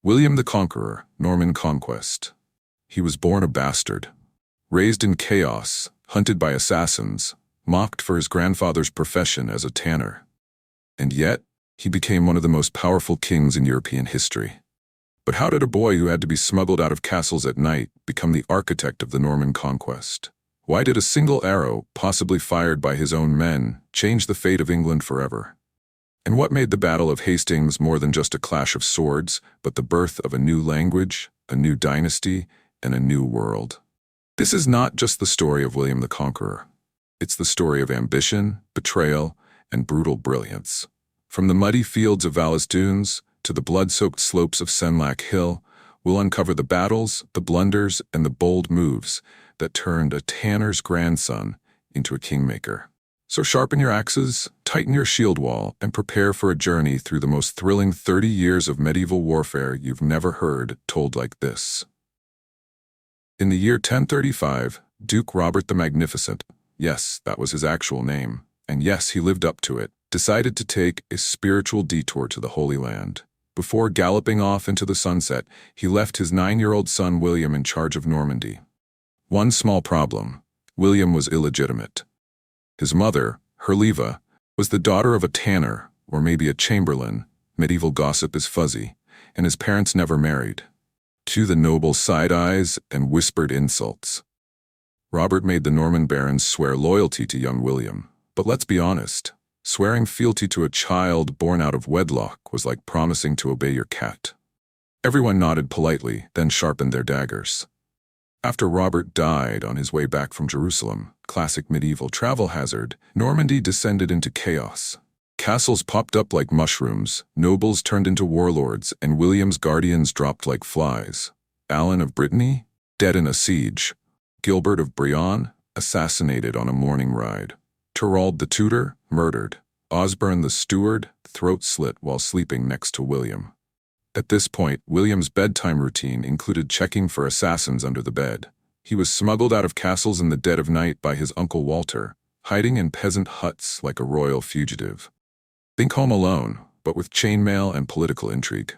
William the Conqueror, Norman Conquest. He was born a bastard. Raised in chaos, hunted by assassins, mocked for his grandfather's profession as a tanner. And yet, he became one of the most powerful kings in European history. But how did a boy who had to be smuggled out of castles at night become the architect of the Norman Conquest? Why did a single arrow, possibly fired by his own men, change the fate of England forever? And what made the Battle of Hastings more than just a clash of swords, but the birth of a new language, a new dynasty, and a new world? This is not just the story of William the Conqueror. It's the story of ambition, betrayal, and brutal brilliance. From the muddy fields of Valais Dunes to the blood-soaked slopes of Senlac Hill, we'll uncover the battles, the blunders, and the bold moves that turned a tanner's grandson into a kingmaker. So sharpen your axes, tighten your shield wall, and prepare for a journey through the most thrilling 30 years of medieval warfare you've never heard told like this. In the year 1035, Duke Robert the Magnificent, yes, that was his actual name, and yes, he lived up to it, decided to take a spiritual detour to the Holy Land. Before galloping off into the sunset, he left his 9-year-old son William in charge of Normandy. One small problem: William was illegitimate. His mother, Herleva, was the daughter of a tanner, or maybe a chamberlain. Medieval gossip is fuzzy, and his parents never married. To the noble side-eyes and whispered insults. Robert made the Norman barons swear loyalty to young William, but let's be honest, swearing fealty to a child born out of wedlock was like promising to obey your cat. Everyone nodded politely, then sharpened their daggers. After Robert died on his way back from Jerusalem, classic medieval travel hazard, Normandy descended into chaos. Castles popped up like mushrooms, nobles turned into warlords, and William's guardians dropped like flies. Alan of Brittany, dead in a siege. Gilbert of Brienne, assassinated on a morning ride. Thorold the Tutor, murdered. Osborne the Steward, throat slit while sleeping next to William. At this point, William's bedtime routine included checking for assassins under the bed. He was smuggled out of castles in the dead of night by his uncle Walter, hiding in peasant huts like a royal fugitive. Think Home Alone, but with chainmail and political intrigue.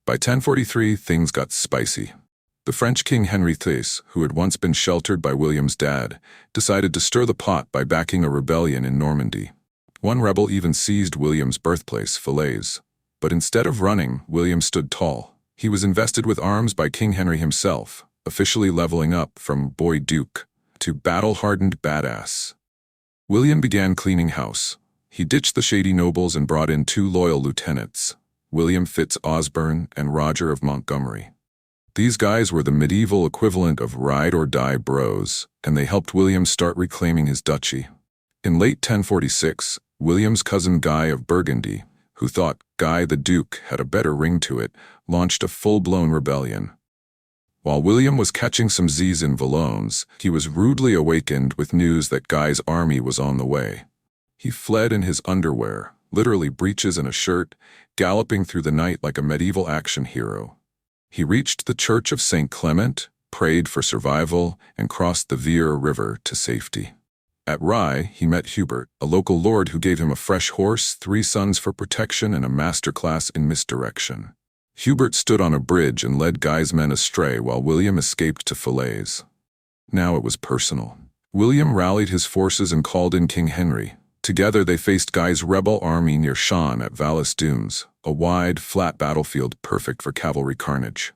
By 1043, things got spicy. The French king Henry VI, who had once been sheltered by William's dad, decided to stir the pot by backing a rebellion in Normandy. One rebel even seized William's birthplace, Falaise. But instead of running, William stood tall. He was invested with arms by King Henry himself, officially leveling up from boy duke to battle-hardened badass. William began cleaning house. He ditched the shady nobles and brought in 2 loyal lieutenants, William Fitz Osborne and Roger of Montgomery. These guys were the medieval equivalent of ride-or-die bros, and they helped William start reclaiming his duchy. In late 1046, William's cousin Guy of Burgundy, who thought Guy the Duke had a better ring to it, launched a full-blown rebellion. While William was catching some Z's in Valognes, he was rudely awakened with news that Guy's army was on the way. He fled in his underwear, literally breeches and a shirt, galloping through the night like a medieval action hero. He reached the Church of St. Clement, prayed for survival, and crossed the Vire River to safety. At Rye, he met Hubert, a local lord who gave him a fresh horse, 3 sons for protection, and a masterclass in misdirection. Hubert stood on a bridge and led Guy's men astray while William escaped to Falaise. Now it was personal. William rallied his forces and called in King Henry. Together they faced Guy's rebel army near Caen at Valais Dunes, a wide, flat battlefield perfect for cavalry carnage.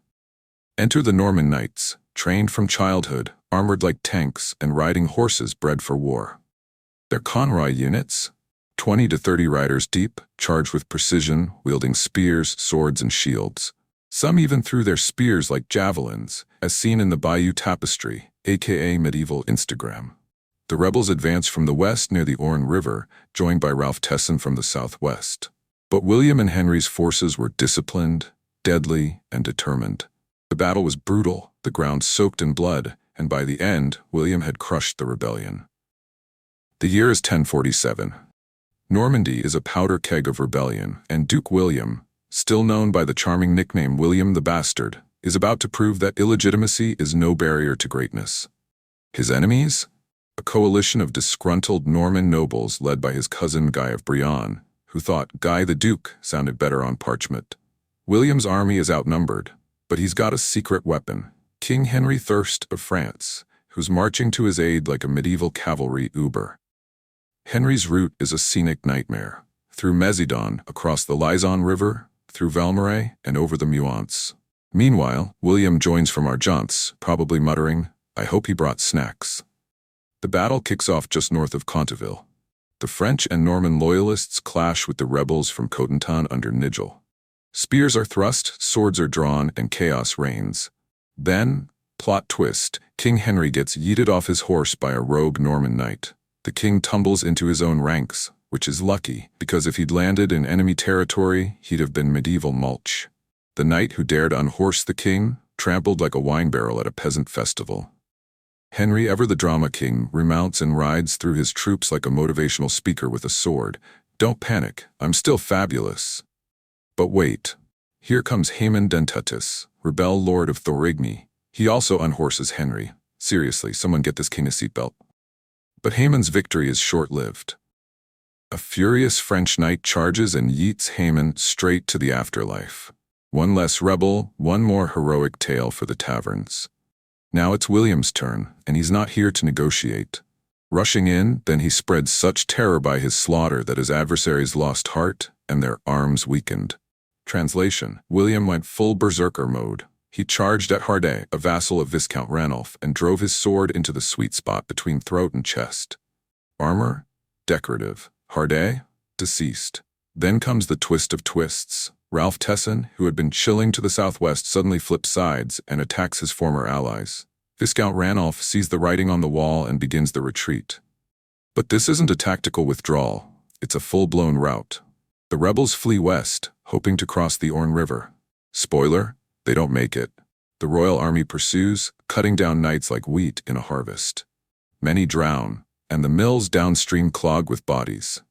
Enter the Norman knights, trained from childhood, armored like tanks, and riding horses bred for war. They're Conroy units, 20 to 30 riders deep, charged with precision, wielding spears, swords, and shields. Some even threw their spears like javelins, as seen in the Bayeux Tapestry, aka medieval Instagram. The rebels advanced from the west near the Orne River, joined by Ralph Tesson from the southwest. But William and Henry's forces were disciplined, deadly, and determined. The battle was brutal, the ground soaked in blood, and by the end, William had crushed the rebellion. The year is 1047. Normandy is a powder keg of rebellion, and Duke William, still known by the charming nickname William the Bastard, is about to prove that illegitimacy is no barrier to greatness. His enemies? A coalition of disgruntled Norman nobles led by his cousin Guy of Brienne, who thought Guy the Duke sounded better on parchment. William's army is outnumbered, but he's got a secret weapon, King Henry Thirst of France, who's marching to his aid like a medieval cavalry uber. Henry's route is a scenic nightmare, through Mézidon, across the Lison River, through Valmeray, and over the Muance. Meanwhile, William joins from Argence, probably muttering, "I hope he brought snacks." The battle kicks off just north of Conteville. The French and Norman loyalists clash with the rebels from Cotentin under Nigel. Spears are thrust, swords are drawn, and chaos reigns. Then, plot twist, King Henry gets yeeted off his horse by a rogue Norman knight. The king tumbles into his own ranks, which is lucky, because if he'd landed in enemy territory, he'd have been medieval mulch. The knight who dared unhorse the king, trampled like a wine barrel at a peasant festival. Henry, ever the drama king, remounts and rides through his troops like a motivational speaker with a sword. "Don't panic, I'm still fabulous." But wait. Here comes Haemon Dentatus, rebel lord of Thorigny. He also unhorses Henry. Seriously, someone get this king a seatbelt. But Haemon's victory is short-lived. A furious French knight charges and yeets Haemon straight to the afterlife. One less rebel, one more heroic tale for the taverns. Now it's William's turn, and he's not here to negotiate. Rushing in, then he spreads such terror by his slaughter that his adversaries lost heart and their arms weakened. Translation: William went full berserker mode. He charged at Hardet, a vassal of Viscount Ranulph, and drove his sword into the sweet spot between throat and chest. Armor? Decorative. Hardet? Deceased. Then comes the twist of twists. Ralph Tesson, who had been chilling to the southwest, suddenly flips sides and attacks his former allies. Viscount Ranulph sees the writing on the wall and begins the retreat. But this isn't a tactical withdrawal. It's a full-blown rout. The rebels flee west, hoping to cross the Orne River. Spoiler, they don't make it. The royal army pursues, cutting down knights like wheat in a harvest. Many drown, and the mills downstream clog with bodies.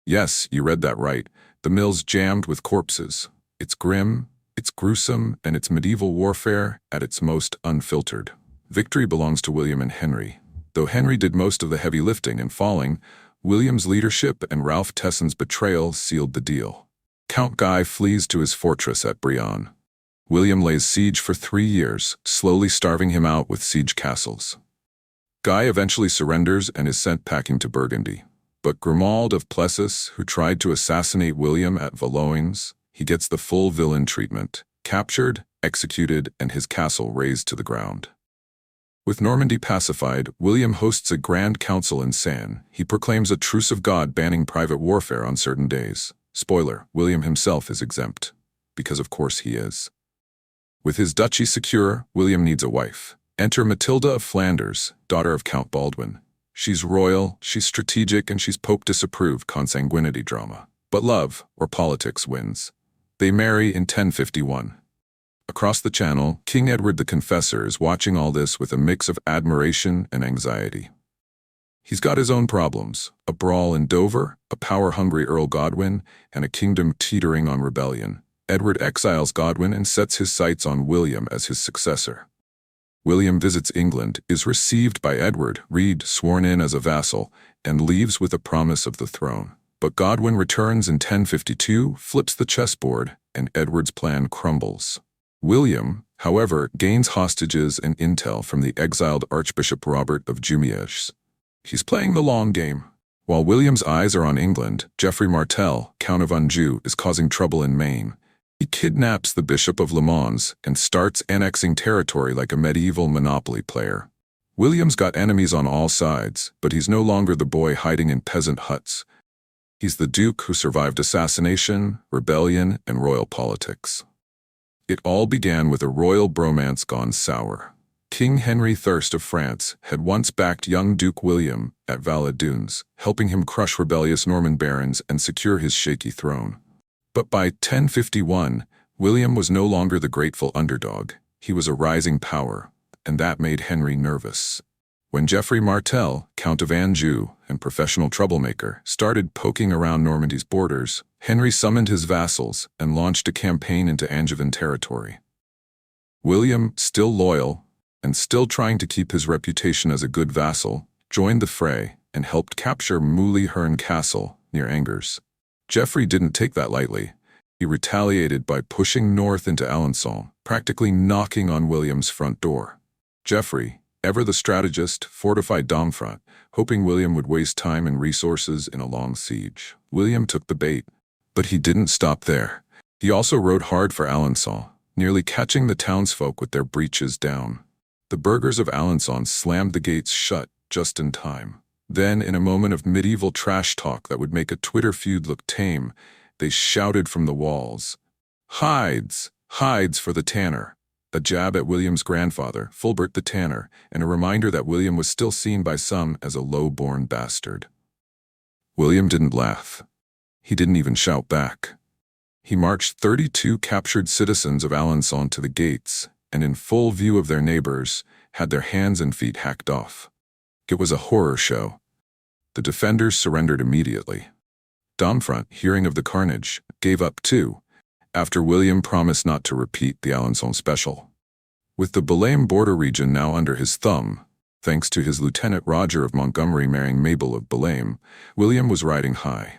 Yes, you read that right. The mills jammed with corpses. It's grim, it's gruesome, and it's medieval warfare at its most unfiltered. Victory belongs to William and Henry. Though Henry did most of the heavy lifting and falling, William's leadership and Ralph Tesson's betrayal sealed the deal. Count Guy flees to his fortress at Brienne. William lays siege for 3 years, slowly starving him out with siege castles. Guy eventually surrenders and is sent packing to Burgundy. But Grimald of Plessis, who tried to assassinate William at Valoins, he gets the full villain treatment, captured, executed, and his castle razed to the ground. With Normandy pacified, William hosts a grand council in Caen. He proclaims a truce of God banning private warfare on certain days. Spoiler, William himself is exempt. Because of course he is. With his duchy secure, William needs a wife. Enter Matilda of Flanders, daughter of Count Baldwin. She's royal, she's strategic, and she's Pope-disapproved consanguinity drama. But love, or politics, wins. They marry in 1051. Across the channel, King Edward the Confessor is watching all this with a mix of admiration and anxiety. He's got his own problems, a brawl in Dover, a power-hungry Earl Godwin, and a kingdom teetering on rebellion. Edward exiles Godwin and sets his sights on William as his successor. William visits England, is received by Edward, Reed sworn in as a vassal, and leaves with a promise of the throne. But Godwin returns in 1052, flips the chessboard, and Edward's plan crumbles. William, however, gains hostages and intel from the exiled Archbishop Robert of Jumièges. He's playing the long game. While William's eyes are on England, Geoffrey Martel, Count of Anjou, is causing trouble in Maine. He kidnaps the Bishop of Le Mans and starts annexing territory like a medieval Monopoly player. William's got enemies on all sides, but he's no longer the boy hiding in peasant huts. He's the Duke who survived assassination, rebellion, and royal politics. It all began with a royal bromance gone sour. King Henry Thirst of France had once backed young Duke William at Val-les-Dunes, helping him crush rebellious Norman barons and secure his shaky throne. But by 1051, William was no longer the grateful underdog. He was a rising power, and that made Henry nervous. When Geoffrey Martel, Count of Anjou and professional troublemaker, started poking around Normandy's borders, Henry summoned his vassals and launched a campaign into Angevin territory. William, still loyal and still trying to keep his reputation as a good vassal, joined the fray and helped capture Moulay Herne Castle near Angers. Geoffrey didn't take that lightly. He retaliated by pushing north into Alençon, practically knocking on William's front door. Geoffrey, ever the strategist, fortified Domfront, hoping William would waste time and resources in a long siege. William took the bait, but he didn't stop there. He also rode hard for Alençon, nearly catching the townsfolk with their breeches down. The burghers of Alençon slammed the gates shut just in time. Then, in a moment of medieval trash talk that would make a Twitter feud look tame, they shouted from the walls, "Hides! Hides for the tanner!" A jab at William's grandfather, Fulbert the Tanner, and a reminder that William was still seen by some as a low-born bastard. William didn't laugh. He didn't even shout back. He marched 32 captured citizens of Alençon to the gates, and in full view of their neighbors, had their hands and feet hacked off. It was a horror show. The defenders surrendered immediately. Domfront, hearing of the carnage, gave up too, after William promised not to repeat the Alençon special. With the Belaim border region now under his thumb, thanks to his lieutenant Roger of Montgomery marrying Mabel of Belaim, William was riding high.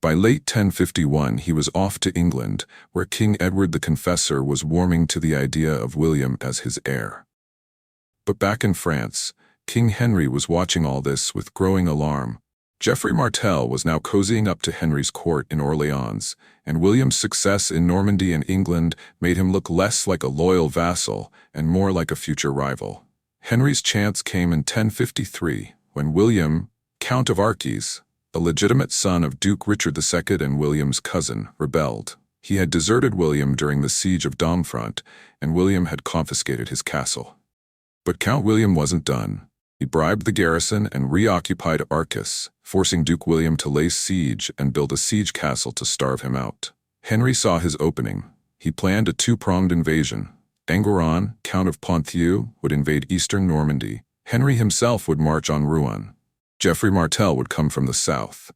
By late 1051 he was off to England, where King Edward the Confessor was warming to the idea of William as his heir. But back in France, King Henry was watching all this with growing alarm. Geoffrey Martel was now cozying up to Henry's court in Orleans, and William's success in Normandy and England made him look less like a loyal vassal and more like a future rival. Henry's chance came in 1053, when William, Count of Arques, a legitimate son of Duke Richard II and William's cousin, rebelled. He had deserted William during the siege of Domfront, and William had confiscated his castle. But Count William wasn't done. He bribed the garrison and reoccupied Arques, forcing Duke William to lay siege and build a siege castle to starve him out. Henry saw his opening. He planned a two-pronged invasion. Enguerrand, Count of Ponthieu, would invade eastern Normandy. Henry himself would march on Rouen. Geoffrey Martel would come from the south.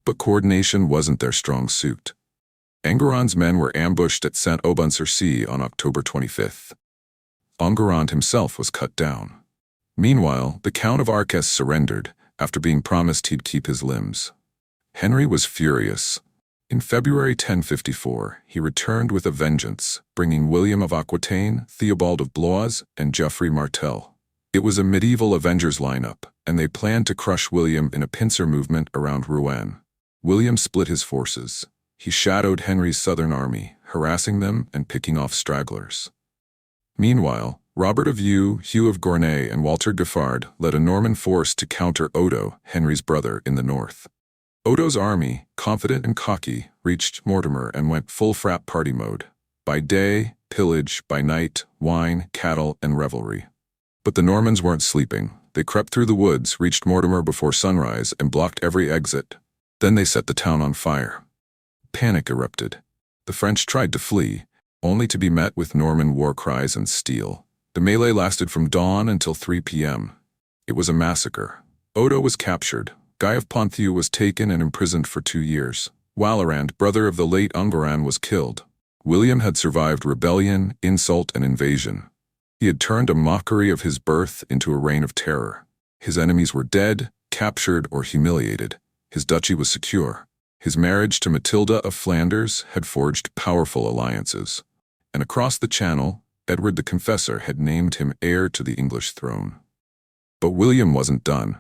But coordination wasn't their strong suit. Enguerrand's men were ambushed at Saint-Aubin-sur-Sea on October 25th. Enguerrand himself was cut down. Meanwhile, the Count of Arques surrendered, after being promised he'd keep his limbs. Henry was furious. In February 1054, he returned with a vengeance, bringing William of Aquitaine, Theobald of Blois, and Geoffrey Martel. It was a medieval Avengers lineup, and they planned to crush William in a pincer movement around Rouen. William split his forces. He shadowed Henry's southern army, harassing them and picking off stragglers. Meanwhile, Robert of Eu, Hugh of Gournay, and Walter Giffard led a Norman force to counter Odo, Henry's brother, in the north. Odo's army, confident and cocky, reached Mortimer and went full frat party mode. By day, pillage; by night, wine, cattle, and revelry. But the Normans weren't sleeping. They crept through the woods, reached Mortimer before sunrise, and blocked every exit. Then they set the town on fire. Panic erupted. The French tried to flee, only to be met with Norman war cries and steel. The melee lasted from dawn until 3 p.m. It was a massacre. Odo was captured. Guy of Ponthieu was taken and imprisoned for 2 years. Wallerand, brother of the late Enguerrand, was killed. William had survived rebellion, insult, and invasion. He had turned a mockery of his birth into a reign of terror. His enemies were dead, captured, or humiliated. His duchy was secure. His marriage to Matilda of Flanders had forged powerful alliances. And across the Channel, Edward the Confessor had named him heir to the English throne. But William wasn't done.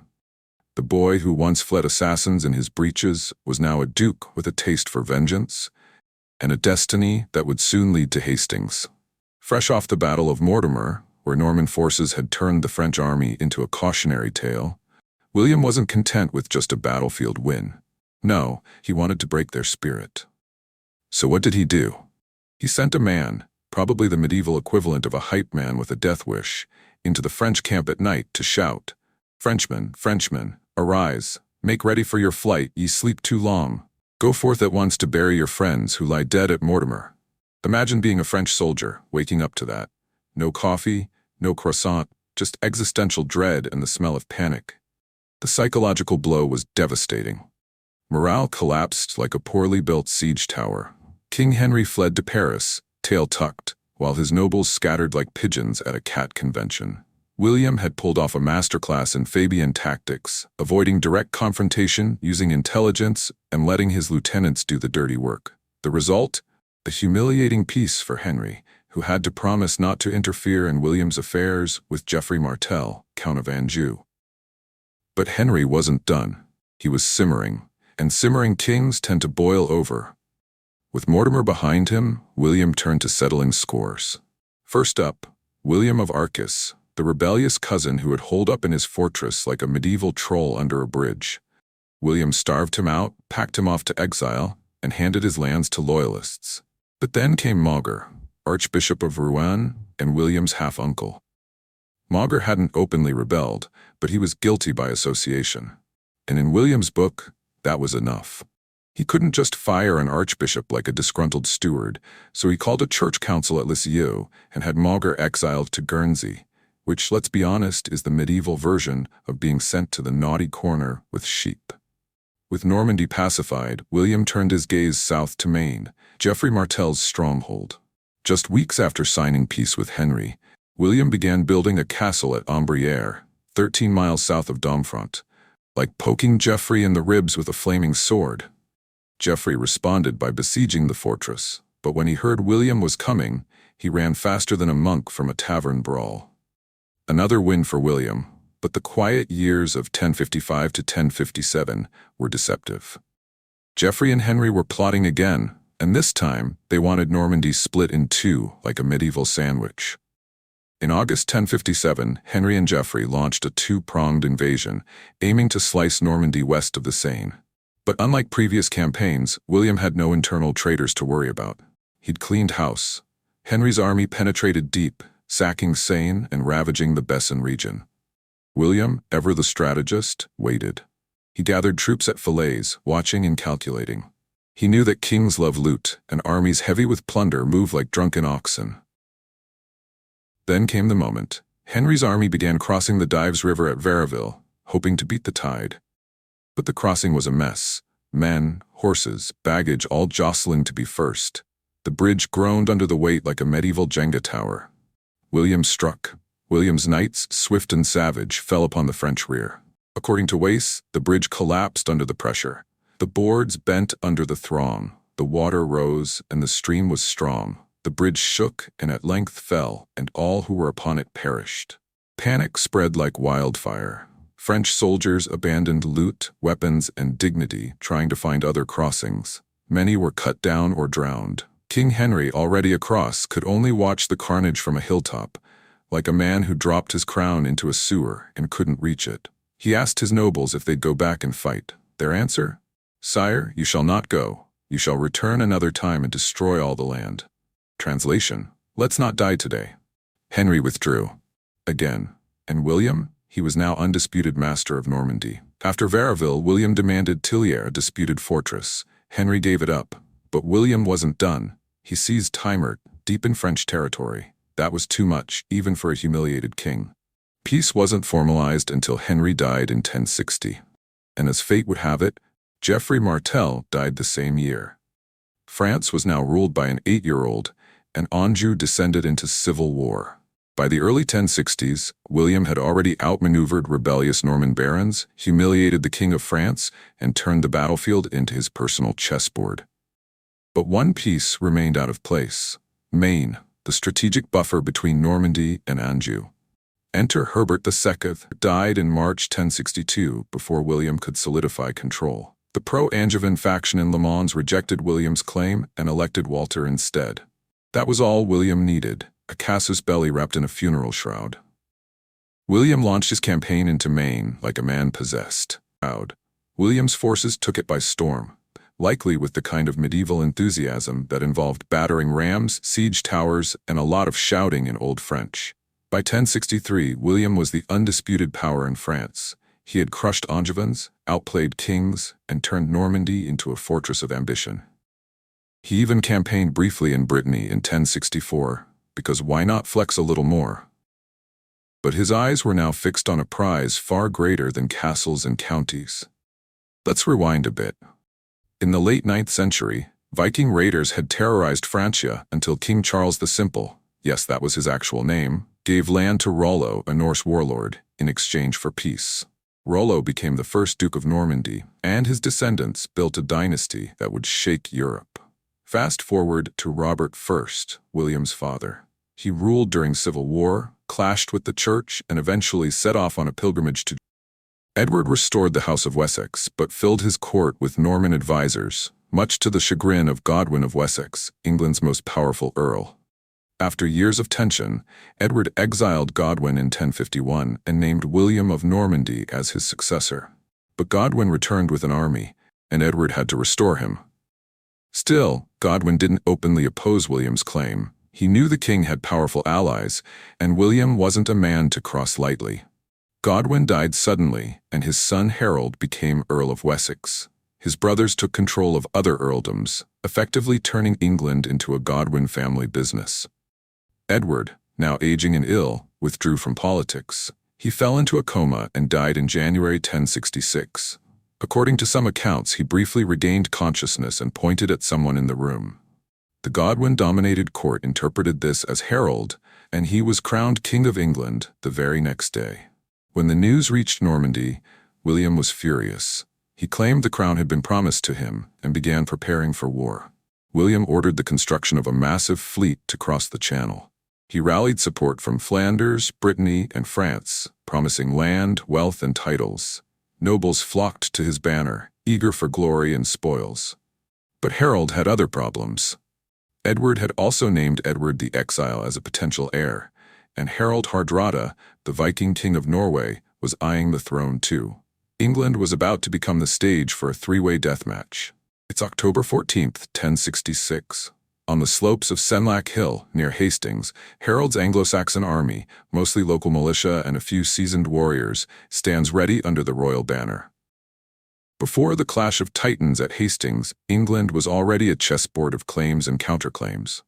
The boy who once fled assassins in his breeches was now a duke with a taste for vengeance, and a destiny that would soon lead to Hastings. Fresh off the Battle of Mortimer, where Norman forces had turned the French army into a cautionary tale, William wasn't content with just a battlefield win. No, he wanted to break their spirit. So what did he do? He sent a man, probably the medieval equivalent of a hype man with a death wish, into the French camp at night to shout, "Frenchmen, Frenchmen, arise, make ready for your flight, ye sleep too long. Go forth at once to bury your friends who lie dead at Mortimer." Imagine being a French soldier, waking up to that. No coffee, no croissant, just existential dread and the smell of panic. The psychological blow was devastating. Morale collapsed like a poorly built siege tower. King Henry fled to Paris, tail tucked, while his nobles scattered like pigeons at a cat convention. William had pulled off a masterclass in Fabian tactics, avoiding direct confrontation, using intelligence, and letting his lieutenants do the dirty work. The result? A humiliating peace for Henry, who had to promise not to interfere in William's affairs with Geoffrey Martel, Count of Anjou. But Henry wasn't done. He was simmering, and simmering kings tend to boil over. With Mortimer behind him, William turned to settling scores. First up, William of Arcus, the rebellious cousin who had holed up in his fortress like a medieval troll under a bridge. William starved him out, packed him off to exile, and handed his lands to loyalists. But then came Mauger, Archbishop of Rouen and William's half-uncle. Mauger hadn't openly rebelled, but he was guilty by association. And in William's book, that was enough. He couldn't just fire an archbishop like a disgruntled steward, so he called a church council at Lisieux and had Mauger exiled to Guernsey, which, let's be honest, is the medieval version of being sent to the naughty corner with sheep. With Normandy pacified, William turned his gaze south to Maine, Geoffrey Martel's stronghold. Just weeks after signing peace with Henry, William began building a castle at Ambrières, 13 miles south of Domfront, like poking Geoffrey in the ribs with a flaming sword. Geoffrey responded by besieging the fortress, but when he heard William was coming, he ran faster than a monk from a tavern brawl. Another win for William, but the quiet years of 1055 to 1057 were deceptive. Geoffrey and Henry were plotting again, and this time they wanted Normandy split in two like a medieval sandwich. In August 1057, Henry and Geoffrey launched a two-pronged invasion, aiming to slice Normandy west of the Seine. But unlike previous campaigns, William had no internal traitors to worry about. He'd cleaned house. Henry's army penetrated deep, sacking Seine and ravaging the Bessin region. William, ever the strategist, waited. He gathered troops at Falaise, watching and calculating. He knew that kings love loot, and armies heavy with plunder move like drunken oxen. Then came the moment. Henry's army began crossing the Dives River at Varaville, hoping to beat the tide. But the crossing was a mess. Men, horses, baggage all jostling to be first. The bridge groaned under the weight like a medieval Jenga tower. William struck. William's knights, swift and savage, fell upon the French rear. According to Wace, the bridge collapsed under the pressure. The boards bent under the throng. The water rose, and the stream was strong. The bridge shook and at length fell, and all who were upon it perished. Panic spread like wildfire. French soldiers abandoned loot, weapons, and dignity, trying to find other crossings. Many were cut down or drowned. King Henry, already across, could only watch the carnage from a hilltop, like a man who dropped his crown into a sewer and couldn't reach it. He asked his nobles if they'd go back and fight. Their answer? "Sire, you shall not go. You shall return another time and destroy all the land." Translation: let's not die today. Henry withdrew. Again. And William? He was now undisputed master of Normandy. After Varaville, William demanded Tillières, a disputed fortress. Henry gave it up. But William wasn't done. He seized Timert, deep in French territory. That was too much, even for a humiliated king. Peace wasn't formalized until Henry died in 1060. And as fate would have it, Geoffrey Martel died the same year. France was now ruled by an 8-year-old, and Anjou descended into civil war. By the early 1060s, William had already outmaneuvered rebellious Norman barons, humiliated the King of France, and turned the battlefield into his personal chessboard. But one piece remained out of place: Maine, the strategic buffer between Normandy and Anjou. Enter Herbert II, died in March 1062 before William could solidify control. The pro-Angevin faction in Le Mans rejected William's claim and elected Walter instead. That was all William needed, a casus belli wrapped in a funeral shroud. William launched his campaign into Maine like a man possessed. William's forces took it by storm, likely with the kind of medieval enthusiasm that involved battering rams, siege towers, and a lot of shouting in Old French. By 1063, William was the undisputed power in France. He had crushed Angevins, outplayed kings, and turned Normandy into a fortress of ambition. He even campaigned briefly in Brittany in 1064, because why not flex a little more? But his eyes were now fixed on a prize far greater than castles and counties. Let's rewind a bit. In the late 9th century, Viking raiders had terrorized Francia until King Charles the Simple, yes, that was his actual name, gave land to Rollo, a Norse warlord, in exchange for peace. Rollo became the first Duke of Normandy, and his descendants built a dynasty that would shake Europe. Fast forward to Robert I, William's father. He ruled during civil war, clashed with the church, and eventually set off on a pilgrimage to Edward restored the House of Wessex, but filled his court with Norman advisors, much to the chagrin of Godwin of Wessex, England's most powerful earl. After years of tension, Edward exiled Godwin in 1051 and named William of Normandy as his successor. But Godwin returned with an army, and Edward had to restore him. Still, Godwin didn't openly oppose William's claim. He knew the king had powerful allies, and William wasn't a man to cross lightly. Godwin died suddenly, and his son Harold became Earl of Wessex. His brothers took control of other earldoms, effectively turning England into a Godwin family business. Edward, now aging and ill, withdrew from politics. He fell into a coma and died in January 1066. According to some accounts, he briefly regained consciousness and pointed at someone in the room. The Godwin-dominated court interpreted this as Harold, and he was crowned King of England the very next day. When the news reached Normandy, William was furious. He claimed the crown had been promised to him and began preparing for war. William ordered the construction of a massive fleet to cross the Channel. He rallied support from Flanders, Brittany, and France, promising land, wealth, and titles. Nobles flocked to his banner, eager for glory and spoils. But Harold had other problems. Edward had also named Edward the Exile as a potential heir, and Harald Hardrada, the Viking king of Norway, was eyeing the throne too. England was about to become the stage for a three-way death match. It's October 14th, 1066. On the slopes of Senlac Hill, near Hastings, Harold's Anglo-Saxon army, mostly local militia and a few seasoned warriors, stands ready under the royal banner. Before the clash of titans at Hastings, England was already a chessboard of claims and counterclaims.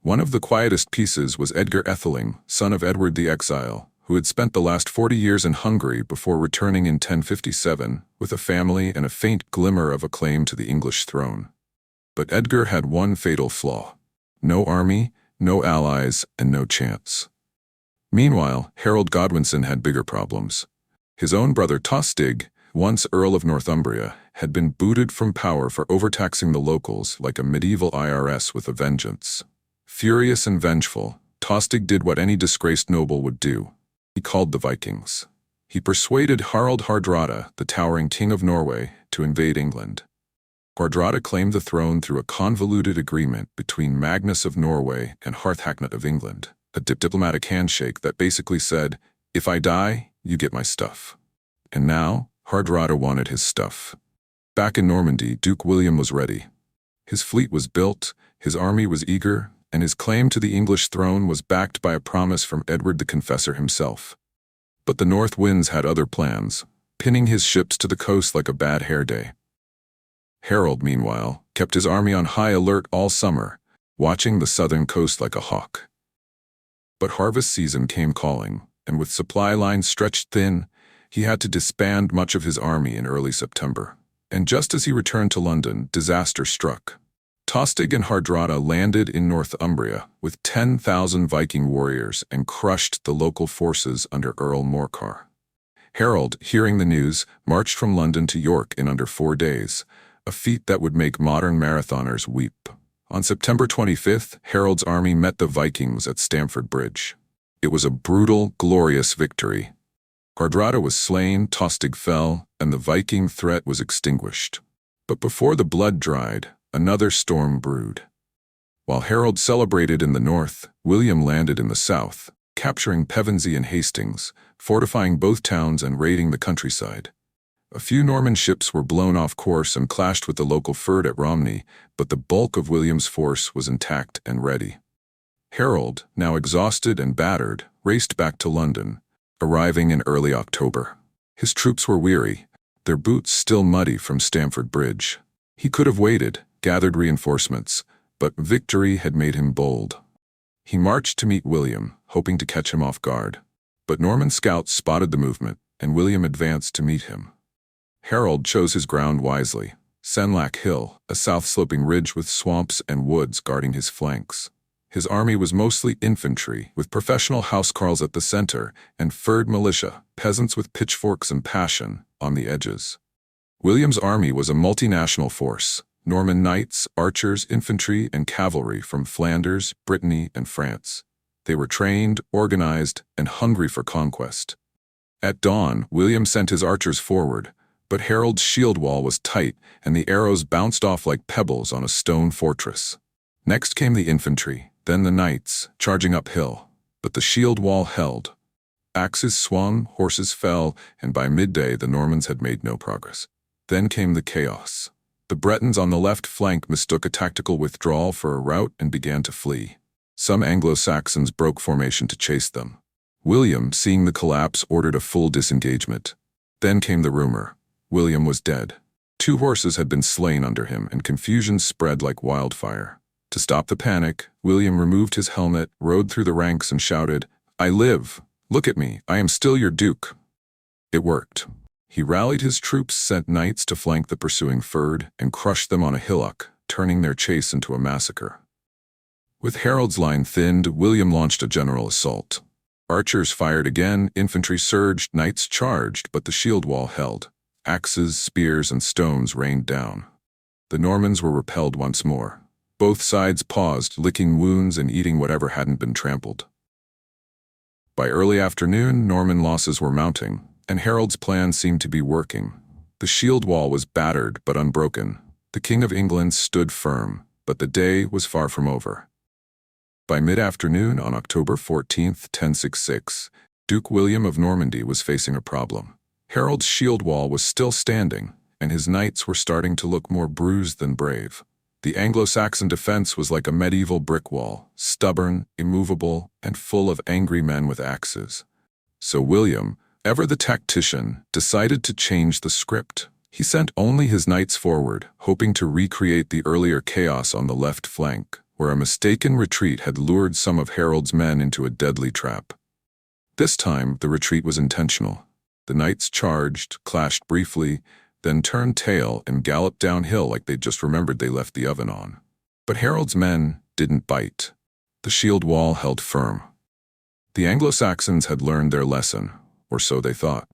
One of the quietest pieces was Edgar Etheling, son of Edward the Exile, who had spent the last 40 years in Hungary before returning in 1057 with a family and a faint glimmer of a claim to the English throne. But Edgar had one fatal flaw: no army, no allies, and no chance. Meanwhile, Harold Godwinson had bigger problems. His own brother Tostig, once Earl of Northumbria, had been booted from power for overtaxing the locals like a medieval IRS with a vengeance. Furious and vengeful, Tostig did what any disgraced noble would do. He called the Vikings. He persuaded Harald Hardrada, the towering king of Norway, to invade England. Hardrada claimed the throne through a convoluted agreement between Magnus of Norway and Harthacnut of England, a diplomatic handshake that basically said, "If I die, you get my stuff." And now, Hardrada wanted his stuff. Back in Normandy, Duke William was ready. His fleet was built, his army was eager, and his claim to the English throne was backed by a promise from Edward the Confessor himself. But the north winds had other plans, pinning his ships to the coast like a bad hair day. Harold, meanwhile, kept his army on high alert all summer, watching the southern coast like a hawk. But harvest season came calling, and with supply lines stretched thin, he had to disband much of his army in early September. And just as he returned to London, disaster struck. Tostig and Hardrada landed in Northumbria with 10,000 Viking warriors and crushed the local forces under Earl Morcar. Harold, hearing the news, marched from London to York in under 4 days, a feat that would make modern marathoners weep. On September 25th, Harold's army met the Vikings at Stamford Bridge. It was a brutal, glorious victory. Hardrada was slain, Tostig fell, and the Viking threat was extinguished. But before the blood dried, another storm brewed. While Harold celebrated in the north, William landed in the south, capturing Pevensey and Hastings, fortifying both towns and raiding the countryside. A few Norman ships were blown off course and clashed with the local fort at Romney, but the bulk of William's force was intact and ready. Harold, now exhausted and battered, raced back to London, arriving in early October. His troops were weary, their boots still muddy from Stamford Bridge. He could have waited, gathered reinforcements, but victory had made him bold. He marched to meet William, hoping to catch him off guard. But Norman scouts spotted the movement, and William advanced to meet him. Harold chose his ground wisely: Senlac Hill, a south-sloping ridge with swamps and woods guarding his flanks. His army was mostly infantry, with professional housecarls at the center, and furred militia, peasants with pitchforks and passion, on the edges. William's army was a multinational force, Norman knights, archers, infantry, and cavalry from Flanders, Brittany, and France. They were trained, organized, and hungry for conquest. At dawn, William sent his archers forward, but Harold's shield wall was tight and the arrows bounced off like pebbles on a stone fortress. Next came the infantry, then the knights, charging uphill, but the shield wall held. Axes swung, horses fell, and by midday the Normans had made no progress. Then came the chaos. The Bretons on the left flank mistook a tactical withdrawal for a rout and began to flee. Some Anglo-Saxons broke formation to chase them. William, seeing the collapse, ordered a full disengagement. Then came the rumor. William was dead. 2 horses had been slain under him, and confusion spread like wildfire. To stop the panic, William removed his helmet, rode through the ranks, and shouted, "I live! Look at me, I am still your duke." It worked. He rallied his troops, sent knights to flank the pursuing Fyrd, and crushed them on a hillock, turning their chase into a massacre. With Harold's line thinned, William launched a general assault. Archers fired again, infantry surged, knights charged, but the shield wall held. Axes, spears, and stones rained down. The Normans were repelled once more. Both sides paused, licking wounds and eating whatever hadn't been trampled. By early afternoon, Norman losses were mounting, and Harold's plan seemed to be working. The shield wall was battered but unbroken. The King of England stood firm, but the day was far from over. By mid-afternoon on October 14, 1066, Duke William of Normandy was facing a problem. Harold's shield wall was still standing, and his knights were starting to look more bruised than brave. The Anglo-Saxon defense was like a medieval brick wall, stubborn, immovable, and full of angry men with axes. So William, ever the tactician, decided to change the script. He sent only his knights forward, hoping to recreate the earlier chaos on the left flank, where a mistaken retreat had lured some of Harold's men into a deadly trap. This time, the retreat was intentional. The knights charged, clashed briefly, then turned tail and galloped downhill like they'd just remembered they left the oven on. But Harold's men didn't bite. The shield wall held firm. The Anglo-Saxons had learned their lesson, or so they thought.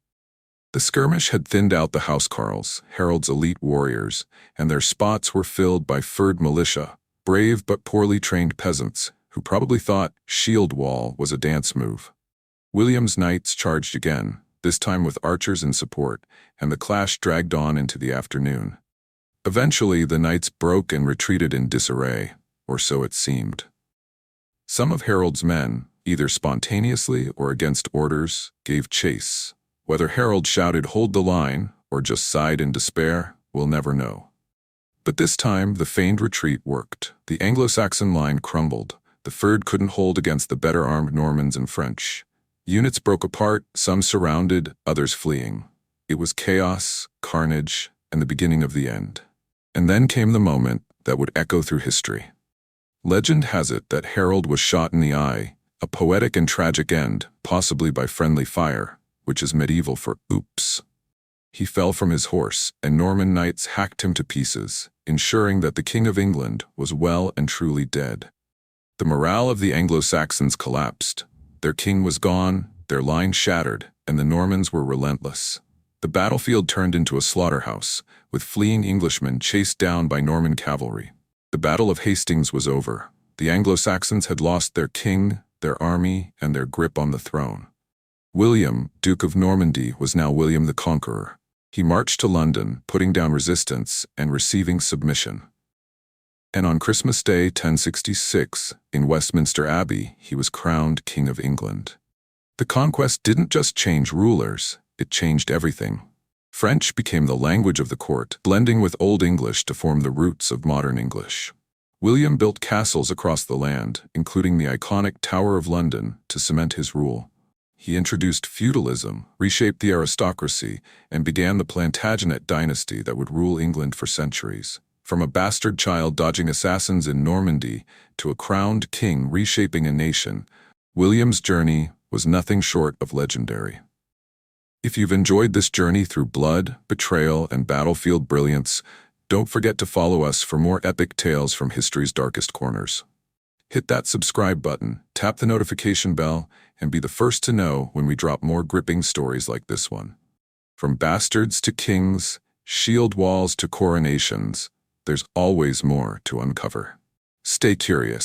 The skirmish had thinned out the housecarls, Harold's elite warriors, and their spots were filled by Fyrd militia, brave but poorly trained peasants who probably thought shield wall was a dance move. William's knights charged again, this time with archers in support, and the clash dragged on into the afternoon. Eventually, the knights broke and retreated in disarray, or so it seemed. Some of Harold's men, either spontaneously or against orders, gave chase. Whether Harold shouted "Hold the line" or just sighed in despair, we'll never know. But this time, the feigned retreat worked. The Anglo-Saxon line crumbled. The Fyrd couldn't hold against the better-armed Normans and French. Units broke apart, some surrounded, others fleeing. It was chaos, carnage, and the beginning of the end. And then came the moment that would echo through history. Legend has it that Harold was shot in the eye, a poetic and tragic end, possibly by friendly fire, which is medieval for oops. He fell from his horse, and Norman knights hacked him to pieces, ensuring that the King of England was well and truly dead. The morale of the Anglo-Saxons collapsed. Their king was gone, their line shattered, and the Normans were relentless. The battlefield turned into a slaughterhouse, with fleeing Englishmen chased down by Norman cavalry. The Battle of Hastings was over. The Anglo-Saxons had lost their king, their army, and their grip on the throne. William, Duke of Normandy, was now William the Conqueror. He marched to London, putting down resistance and receiving submission. And on Christmas Day, 1066, in Westminster Abbey, he was crowned King of England. The conquest didn't just change rulers, it changed everything. French became the language of the court, blending with Old English to form the roots of modern English. William built castles across the land, including the iconic Tower of London, to cement his rule. He introduced feudalism, reshaped the aristocracy, and began the Plantagenet dynasty that would rule England for centuries. From a bastard child dodging assassins in Normandy to a crowned king reshaping a nation, William's journey was nothing short of legendary. If you've enjoyed this journey through blood, betrayal, and battlefield brilliance, don't forget to follow us for more epic tales from history's darkest corners. Hit that subscribe button, tap the notification bell, and be the first to know when we drop more gripping stories like this one. From bastards to kings, shield walls to coronations, there's always more to uncover. Stay curious.